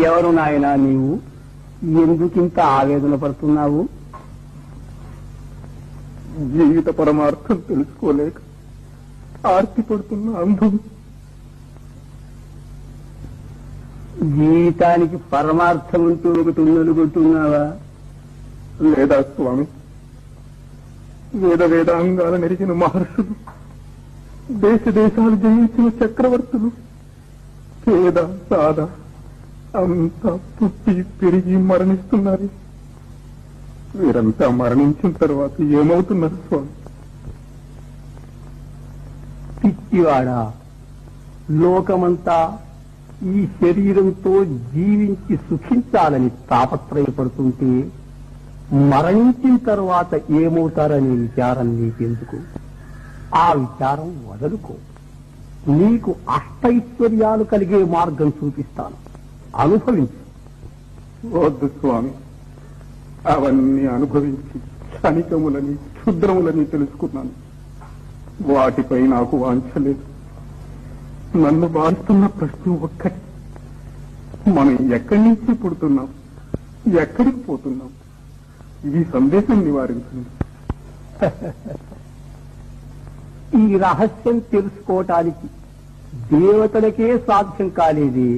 ఎవరు నాయనా నీవు? ఎందుకింత ఆవేదన పడుతున్నావు? జీవిత పరమార్థం తెలుసుకోలేక ఆర్తి పడుతున్న అంధం. జీవితానికి పరమార్థం అంటూ ఒకటి ఉందనుకుంటున్నావా? లేదా స్వామి, వేదాంగాల నెరిగిన మహర్షులు, దేశాలు జయించిన చక్రవర్తులు, పేద సాద అంతా పుట్టి పెరిగి మరణిస్తున్నారు. వీరంతా మరణించిన తర్వాత ఏమవుతున్నారు స్వామి? పిచ్చివాడా, లోకమంతా ఈ శరీరంతో జీవించి సుఖించాలని తాపత్రయపడుతుంటే మరణించిన తర్వాత ఏమవుతారనే విచారం నీకెందుకు? ఆ విచారం వదులుకో. నీకు అష్టైశ్వర్యాలు కలిగే మార్గం చూపిస్తాను, అనుభవించు. వద్దు స్వామి, అవన్నీ అనుభవించి క్షణికములని క్షుద్రములని తెలుసుకున్నాను. వాటిపై నాకు వాంఛ లేదు. నన్ను బాధిస్తున్న ప్రశ్న ఒక్కటి, మనం ఎక్కడి నుంచి పుడుతున్నాం, ఎక్కడికి పోతున్నాం? ఈ సందేశం నివారించండి. ఈ రహస్యం తెలుసుకోవటానికి దేవతలకే సాధ్యం కాలేదే